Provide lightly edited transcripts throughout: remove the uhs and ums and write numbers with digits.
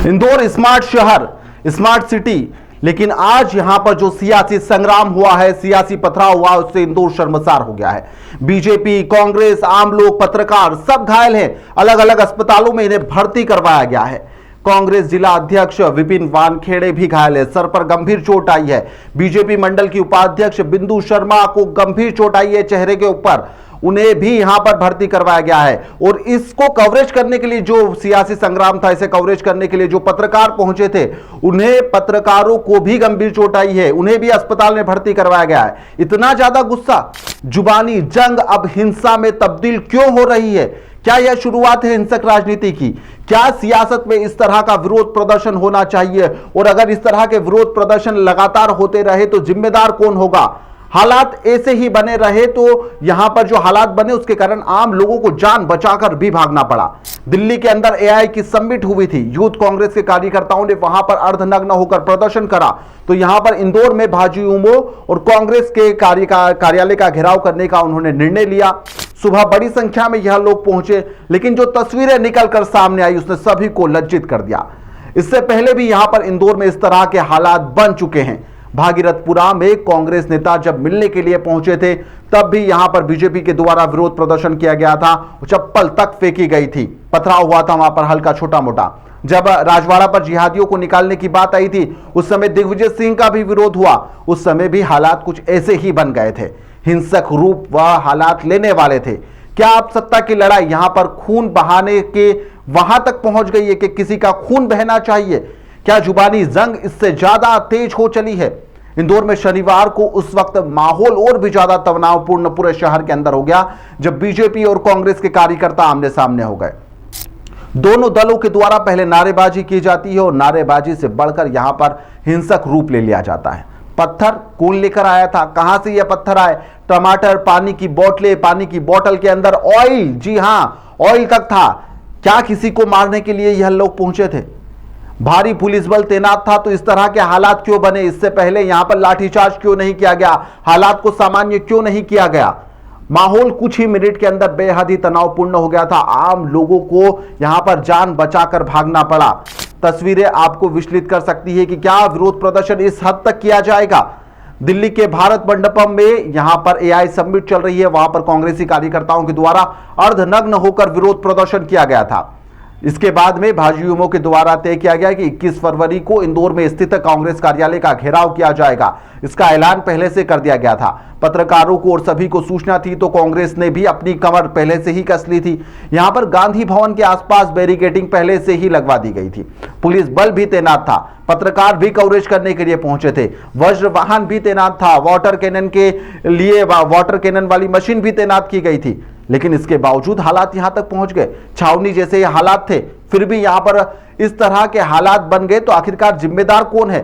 Indore smart शहर, smart city, लेकिन आज यहां पर जो सियासी संग्राम हुआ है, सियासी पथराव हुआ, उससे इंदौर शर्मसार हो गया है। बीजेपी, कांग्रेस, आम लोग, पत्रकार सब घायल हैं। अलग अलग अस्पतालों में इन्हें भर्ती करवाया गया है। कांग्रेस जिला अध्यक्ष विपिन वानखेड़े भी घायल है, सर पर गंभीर चोट आई है। बीजेपी मंडल की उपाध्यक्ष बिंदु शर्मा को गंभीर चोट आई है चेहरे के ऊपर, उन्हें भी यहां पर भर्ती करवाया गया है। और इसको कवरेज करने के लिए, जो सियासी संग्राम था, इसे कवरेज करने के लिए जो पत्रकार पहुंचे थे, उन्हें, पत्रकारों को भी गंभीर चोट आई है, उन्हें भी अस्पताल में भर्ती करवाया गया है। इतना ज्यादा गुस्सा, जुबानी जंग अब हिंसा में तब्दील क्यों हो रही है? क्या यह शुरुआत है हिंसक राजनीति की? क्या सियासत में इस तरह का विरोध प्रदर्शन होना चाहिए? और अगर इस तरह के विरोध प्रदर्शन लगातार होते रहे तो जिम्मेदार कौन होगा? हालात ऐसे ही बने रहे तो यहां पर जो हालात बने उसके कारण आम लोगों को जान बचाकर भी भागना पड़ा। दिल्ली के अंदर एआई की समिट हुई थी, यूथ कांग्रेस के कार्यकर्ताओं ने वहां पर अर्धनग्न होकर प्रदर्शन करा, तो यहां पर इंदौर में भाजयुमो और कांग्रेस के कार्यालय का घेराव करने का उन्होंने निर्णय लिया। सुबह बड़ी संख्या में यह लोग पहुंचे, लेकिन जो तस्वीरें निकलकर सामने आई उसने सभी को लज्जित कर दिया। इससे पहले भी यहां पर इंदौर में इस तरह के हालात बन चुके हैं। भागीरथपुरा में कांग्रेस नेता जब मिलने के लिए पहुंचे थे, तब भी यहां पर बीजेपी के द्वारा विरोध प्रदर्शन किया गया था, चप्पल तक फेंकी गई थी, पथराव हुआ था वहां पर हल्का छोटा मोटा। जब राजवाड़ा पर जिहादियों को निकालने की बात आई थी, उस समय दिग्विजय सिंह का भी विरोध हुआ, उस समय भी हालात कुछ ऐसे ही बन गए थे, हिंसक रूप व हालात लेने वाले थे। क्या अब सत्ता की लड़ाई यहां पर खून बहाने के वहां तक पहुंच गई है कि किसी का खून बहना चाहिए? क्या जुबानी जंग इससे ज्यादा तेज हो चली है? इंदौर में शनिवार को उस वक्त माहौल और भी ज्यादा तनावपूर्ण पूरे शहर के अंदर हो गया जब बीजेपी और कांग्रेस के कार्यकर्ता आमने सामने हो गए। दोनों दलों के द्वारा पहले नारेबाजी की जाती है और नारेबाजी से बढ़कर यहां पर हिंसक रूप ले लिया जाता है। पत्थर कौन लेकर आया था? कहां से यह पत्थर आए? टमाटर, पानी की बोतलें, पानी की बोतल के अंदर ऑयल, जी हां, ऑयल तक था। क्या किसी को मारने के लिए यह लोग पहुंचे थे? भारी पुलिस बल तैनात था, तो इस तरह के हालात क्यों बने? इससे पहले यहां पर लाठीचार्ज क्यों नहीं किया गया? हालात को सामान्य क्यों नहीं किया गया? माहौल कुछ ही मिनट के अंदर बेहद ही तनावपूर्ण हो गया था। आम लोगों को यहां पर जान बचाकर भागना पड़ा। तस्वीरें आपको विचलित कर सकती है कि क्या विरोध प्रदर्शन इस हद तक किया जाएगा? दिल्ली के भारत मंडपम में यहां पर एआई समिट चल रही है, वहां पर कांग्रेसी कार्यकर्ताओं के द्वारा अर्धनग्न होकर विरोध प्रदर्शन किया गया था। इसके बाद में भाजयुमो के द्वारा तय किया गया कि 21 फरवरी को इंदौर में स्थित कांग्रेस कार्यालय का घेराव किया जाएगा। इसका ऐलान पहले से कर दिया गया था। पत्रकारों को और सभी को सूचना थी, तो कांग्रेस ने भी अपनी कमर पहले से ही कस ली थी। यहां पर गांधी भवन के आसपास बैरिकेडिंग पहले से ही लगवा दी गई थी। पुलिस बल भी तैनात था, पत्रकार भी कवरेज करने के लिए पहुंचे थे, वज्र वाहन भी तैनात था, वाटर कैनन के लिए वाटर कैनन वाली मशीन भी तैनात की गई थी। लेकिन इसके बावजूद हालात यहां तक पहुंच गए, छावनी जैसे ये हालात थे, फिर भी यहां पर इस तरह के हालात बन गए, तो आखिरकार जिम्मेदार कौन है?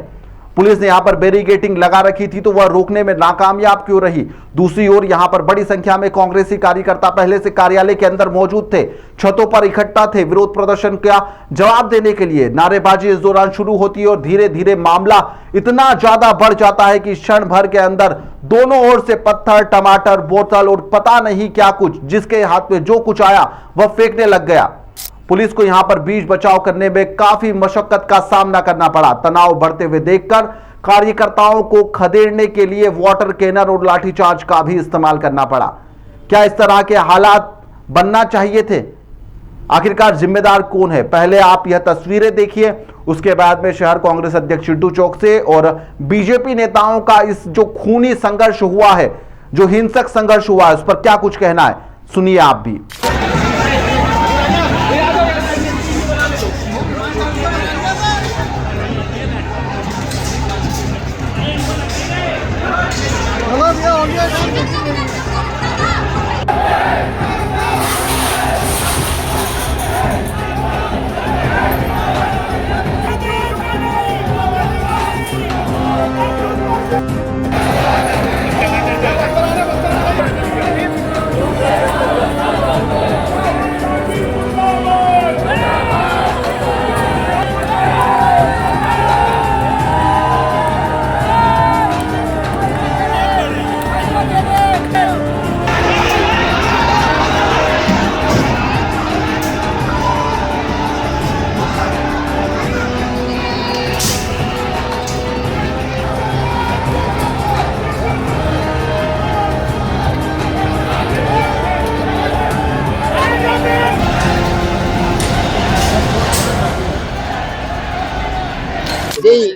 पुलिस ने यहां पर बैरिकेडिंग लगा रखी थी, तो वह रोकने में नाकामयाब क्यों रही? दूसरी ओर यहां पर बड़ी संख्या में कांग्रेसी कार्यकर्ता पहले से कार्यालय के अंदर मौजूद थे, छतों पर इकट्ठा थे विरोध प्रदर्शन का जवाब देने के लिए। नारेबाजी इस दौरान शुरू होती है और धीरे धीरे मामला इतना ज्यादा बढ़ जाता है कि क्षण भर के अंदर दोनों ओर से पत्थर, टमाटर, बोतल और पता नहीं क्या कुछ, जिसके हाथ में जो कुछ आया वह फेंकने लग गया। पुलिस को यहां पर बीच बचाव करने में काफी मशक्कत का सामना करना पड़ा। तनाव बढ़ते हुए देखकर कार्यकर्ताओं को खदेड़ने के लिए वाटर कैनर और लाठीचार्ज का भी इस्तेमाल करना पड़ा। क्या इस तरह के हालात बनना चाहिए थे? आखिरकार जिम्मेदार कौन है? पहले आप यह तस्वीरें देखिए, उसके बाद में शहर कांग्रेस अध्यक्ष चिट्टू चौक से और बीजेपी नेताओं का इस जो खूनी संघर्ष हुआ है, जो हिंसक संघर्ष हुआ है, उस पर क्या कुछ कहना है, सुनिए आप भी।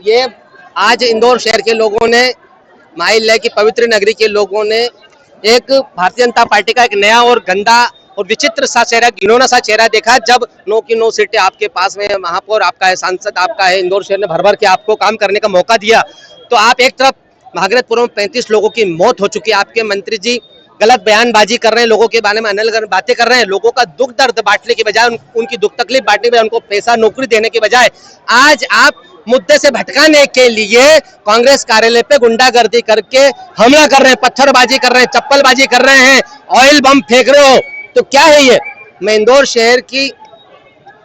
ये आज इंदौर शहर के लोगों ने, माहिल की पवित्र नगरी के लोगों ने एक भारतीय जनता पार्टी का एक नया और गंदा और विचित्र सा चेहरा, घिनौना सा चेहरा देखा। जब 9 की 9 सीटें आपके पास में, महापौर आपका है, सांसद आपका है, इंदौर शहर ने भर भर के आपको काम करने का मौका दिया, तो आप एक तरफ भागीरथपुर में 35 लोगों की मौत हो चुकी है, आपके मंत्री जी गलत बयानबाजी कर रहे हैं, लोगों के बारे में अनल बातें कर रहे हैं, लोगों का दुख दर्द बांटने की बजाय, उनकी दुख तकलीफ बांटने के बजाय, उनको पैसा नौकरी देने के बजाय आज आप मुद्दे से भटकाने के लिए कांग्रेस कार्यालय पे गुंडागर्दी करके हमला कर रहे हैं, पत्थरबाजी कर रहे हैं, चप्पलबाजी कर रहे हैं, ऑयल बम फेंक रहे हो। तो क्या है ये? मैं इंदौर शहर की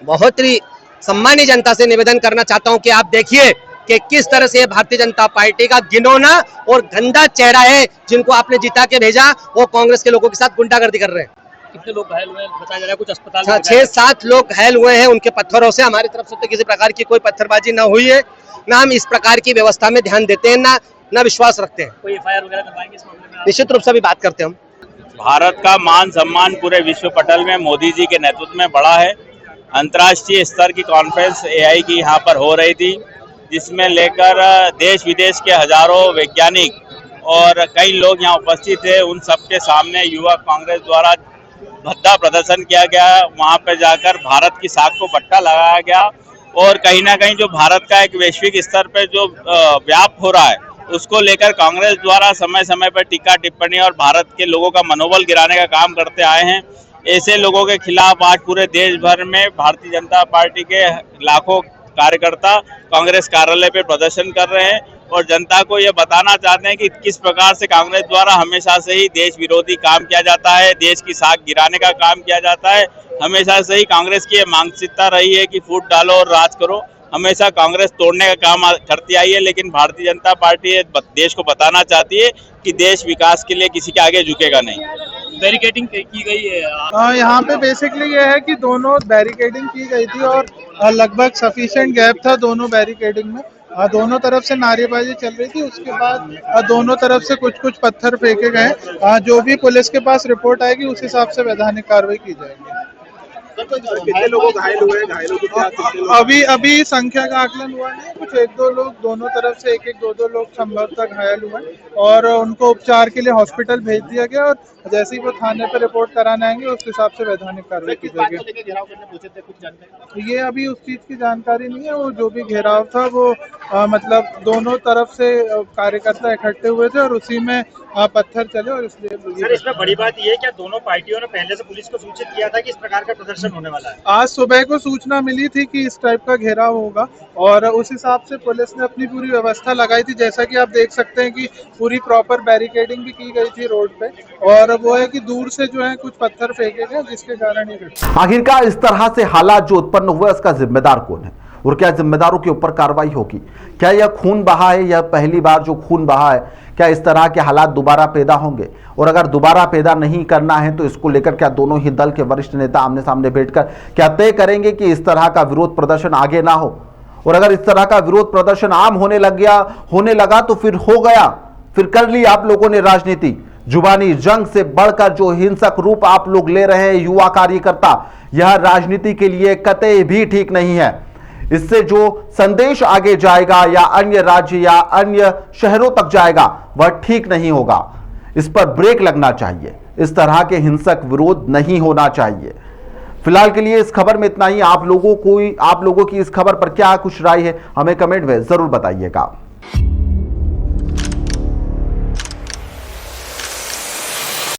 बहुत ही सम्मानी जनता से निवेदन करना चाहता हूं कि आप देखिए कि किस तरह से भारतीय जनता पार्टी का घिनौना और गंदा चेहरा है, जिनको आपने जिता के भेजा, वो कांग्रेस के लोगों के साथ गुंडागर्दी कर रहे हैं। कितने लोग घायल हुए बताया जा रहा है, कुछ अस्पताल में 6-7 लोग घायल हुए हैं उनके पत्थरों से। हमारी तरफ से तो किसी प्रकार की कोई पत्थरबाजी ना हुई है, ना हम इस प्रकार की व्यवस्था में ध्यान देते हैं, ना विश्वास रखते हैं। कोई एफआईआर वगैरह करवाएंगे इस मामले में? निश्चित रूप से भी बात करते हैं हम। भारत का मान सम्मान पूरे विश्व पटल में मोदी जी के नेतृत्व में बढ़ा है। अंतर्राष्ट्रीय स्तर की कॉन्फ्रेंस एआई की यहाँ पर हो रही थी, जिसमें लेकर देश विदेश के हजारों वैज्ञानिक और कई लोग यहाँ उपस्थित थे। उन सबके सामने युवा कांग्रेस द्वारा भद्दा प्रदर्शन किया गया। वहाँ पर जाकर भारत की साख को पट्टा लगाया गया और कहीं ना कहीं जो भारत का एक वैश्विक स्तर पर जो व्याप हो रहा है, उसको लेकर कांग्रेस द्वारा समय समय पर टीका टिप्पणी और भारत के लोगों का मनोबल गिराने का काम करते आए हैं। ऐसे लोगों के खिलाफ आज पूरे देश भर में भारतीय जनता पार्टी के लाखों कार्यकर्ता कांग्रेस कार्यालय पे प्रदर्शन कर रहे हैं और जनता को ये बताना चाहते हैं कि किस प्रकार से कांग्रेस द्वारा हमेशा से ही देश विरोधी काम किया जाता है, देश की साख गिराने का काम किया जाता है। हमेशा से ही कांग्रेस की ये मानसिकता रही है कि फूट डालो और राज करो। हमेशा कांग्रेस तोड़ने का काम करती आई है, लेकिन भारतीय जनता पार्टी देश को बताना चाहती है कि देश विकास के लिए किसी के आगे झुकेगा नहीं। बैरिकेडिंग की गई है यहाँ पे बेसिकली ये है कि दोनों बैरिकेडिंग की गई थी और लगभग सफिशिएंट गैप था दोनों बैरिकेडिंग में। दोनों तरफ से नारेबाजी चल रही थी। उसके बाद दोनों तरफ से कुछ पत्थर फेंके गए। जो भी पुलिस के पास रिपोर्ट आएगी उस हिसाब से वैधानिक कार्रवाई की जाएगी। कितने लोग घायल हुए? घायलों की क्या? अभी संख्या का आकलन हुआ नहीं। कुछ 1-2 लोग, दोनों तरफ से 1-2 लोग संभवतः घायल हुए और उनको उपचार के लिए हॉस्पिटल भेज दिया गया और जैसे ही वो थाने पर रिपोर्ट कराने आएंगे उस हिसाब से वैधानिक कार्रवाई की जाएगी। ये अभी उस चीज की जानकारी नहीं है। वो जो भी घेराव था वो मतलब दोनों तरफ से कार्यकर्ता इकट्ठे हुए थे और उसी में पत्थर चले और इसलिए। सर, इसमें बड़ी बात ये है कि दोनों पार्टियों ने पहले से पुलिस को सूचित किया था कि इस प्रकार का प्रदर्शन होने वाला है। आज सुबह को सूचना मिली थी कि इस टाइप का घेराव होगा और उस हिसाब से पुलिस ने अपनी पूरी व्यवस्था लगाई थी। जैसा कि आप देख सकते हैं कि पूरी प्रॉपर बैरिकेडिंग भी की गई थी रोड पे और वो है कि दूर से जो है कुछ पत्थर फेंके गए जिसके कारण ये। आखिरकार इस तरह से हालात जो उत्पन्न हुए उसका जिम्मेदार कौन है और क्या जिम्मेदारों के ऊपर कार्रवाई होगी? क्या यह खून बहा है? यह पहली बार जो खून बहा है, क्या इस तरह के हालात दोबारा पैदा होंगे? और अगर दोबारा पैदा नहीं करना है तो इसको लेकर क्या दोनों ही दल के वरिष्ठ नेता आमने सामने बैठकर क्या तय करेंगे कि इस तरह का विरोध प्रदर्शन आगे ना हो? और अगर इस तरह का विरोध प्रदर्शन आम होने लगा तो फिर हो गया, फिर कर ली आप लोगों ने राजनीति। जुबानी जंग से बढ़कर जो हिंसक रूप आप लोग ले रहे हैं युवा कार्यकर्ता, यह राजनीति के लिए कतई भी ठीक नहीं है। इससे जो संदेश आगे जाएगा या अन्य राज्य या अन्य शहरों तक जाएगा वह ठीक नहीं होगा। इस पर ब्रेक लगना चाहिए। इस तरह के हिंसक विरोध नहीं होना चाहिए। फिलहाल के लिए इस खबर में इतना ही। आप लोगों की इस खबर पर क्या कुछ राय है हमें कमेंट में जरूर बताइएगा।